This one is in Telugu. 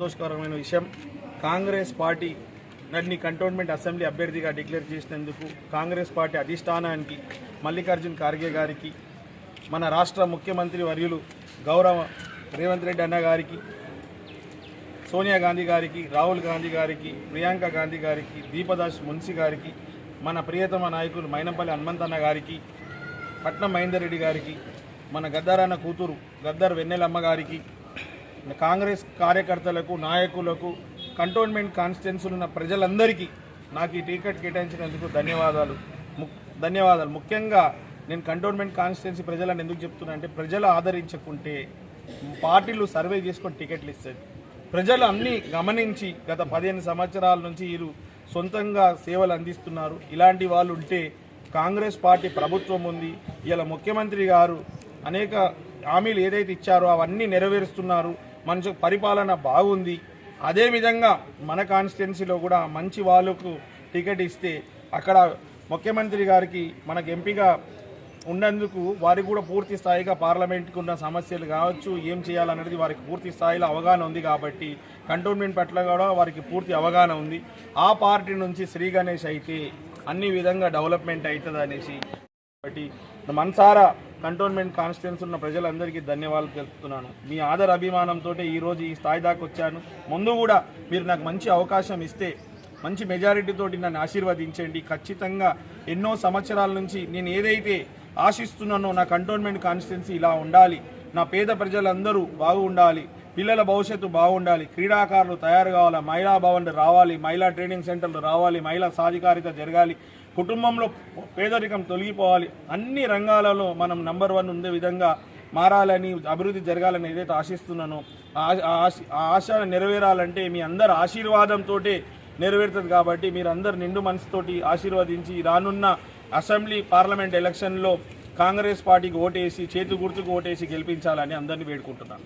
సంతోషకరమైన విషయం. కాంగ్రెస్ పార్టీ నన్ను కంటోన్మెంట్ అసెంబ్లీ అభ్యర్థిగా డిక్లేర్ చేసినందుకు కాంగ్రెస్ పార్టీ అధిష్టానానికి, మల్లికార్జున్ ఖార్గే గారికి, మన రాష్ట్ర ముఖ్యమంత్రి వర్యులు గౌరవ రేవంత్ రెడ్డి అన్న గారికి, సోనియా గాంధీ గారికి, రాహుల్ గాంధీ గారికి, ప్రియాంక గాంధీ గారికి, దీపదాస్ మున్సి గారికి, మన ప్రియతమ నాయకులు మైనంపల్లి హనుమంతన్న గారికి, పట్నం మహేందర్ రెడ్డి గారికి, మన గద్దారన్న కూతురు గద్దర్ వెన్నెలమ్మ గారికి, కాంగ్రెస్ కార్యకర్తలకు, నాయకులకు, కంటోన్మెంట్ కాన్స్టిట్యున్సీలో ఉన్న ప్రజలందరికీ నాకు ఈ టికెట్ కేటాయించినందుకు ధన్యవాదాలు. ముఖ్యంగా నేను కంటోన్మెంట్ కాన్స్టిట్యున్సీ ప్రజలను ఎందుకు చెప్తున్నా అంటే, ప్రజలు ఆదరించకుంటే పార్టీలు సర్వే చేసుకొని టికెట్లు ఇస్తుంది. ప్రజలు అన్నీ గమనించి గత 15 సంవత్సరాల నుంచి వీరు సొంతంగా సేవలు అందిస్తున్నారు. ఇలాంటి వాళ్ళు ఉంటే కాంగ్రెస్ పార్టీ ప్రభుత్వం ఉంది. ఇలా ముఖ్యమంత్రి గారు అనేక హామీలు ఏదైతే ఇచ్చారో అవన్నీ నెరవేరుస్తున్నారు. మంచి పరిపాలన బాగుంది. అదేవిధంగా మన కాన్స్టిట్యున్సీలో కూడా మంచి వాళ్ళకు టికెట్ ఇస్తే అక్కడ ముఖ్యమంత్రి గారికి మనకు ఎంపీగా ఉన్నందుకు వారికి కూడా పూర్తి స్థాయిగా పార్లమెంట్కి ఉన్న సమస్యలు కావచ్చు, ఏం చేయాలనేది వారికి పూర్తి స్థాయిలో అవగాహన ఉంది. కాబట్టి కంటోన్మెంట్ పట్ల కూడా వారికి పూర్తి అవగాహన ఉంది. ఆ పార్టీ నుంచి శ్రీ గణేష్ అయితే అన్ని విధంగా డెవలప్మెంట్ అవుతుంది అనేసి కాబట్టి మనసారా కంటోన్మెంట్ కాన్స్టిట్యున్సీ ఉన్న ప్రజలందరికీ ధన్యవాదాలు తెలుపుతున్నాను. మీ ఆదర అభిమానంతో ఈరోజు ఈ స్థాయి దాకా వచ్చాను. ముందు కూడా మీరు నాకు మంచి అవకాశం ఇస్తే, మంచి మెజారిటీతోటి నన్ను ఆశీర్వదించండి. ఖచ్చితంగా ఎన్నో సంవత్సరాల నుంచి నేను ఏదైతే ఆశిస్తున్నానో, నా కంటోన్మెంట్ కాన్స్టిట్యున్సీ ఇలా ఉండాలి, నా పేద ప్రజలందరూ బాగుండాలి, పిల్లల భవిష్యత్తు బాగుండాలి, క్రీడాకారులు తయారు కావాలి, మహిళా భవన్లు రావాలి, మహిళా ట్రైనింగ్ సెంటర్లు రావాలి, మహిళా సాధికారిత జరగాలి, కుటుంబంలో పేదరికం తొలగిపోవాలి, అన్ని రంగాలలో మనం నంబర్ 1 ఉండే విధంగా మారాలని, అభివృద్ధి జరగాలని ఏదైతే ఆశిస్తున్నానో ఆ ఆశ నెరవేరాలంటే మీ అందరి ఆశీర్వాదంతో నెరవేరుతుంది. కాబట్టి మీరందరు నిండు మనసుతోటి ఆశీర్వదించి రానున్న అసెంబ్లీ, పార్లమెంట్ ఎలక్షన్లో కాంగ్రెస్ పార్టీకి ఓటేసి, చేతి గుర్తుకు ఓటేసి గెలిపించాలని అందరినీ వేడుకుంటున్నాను.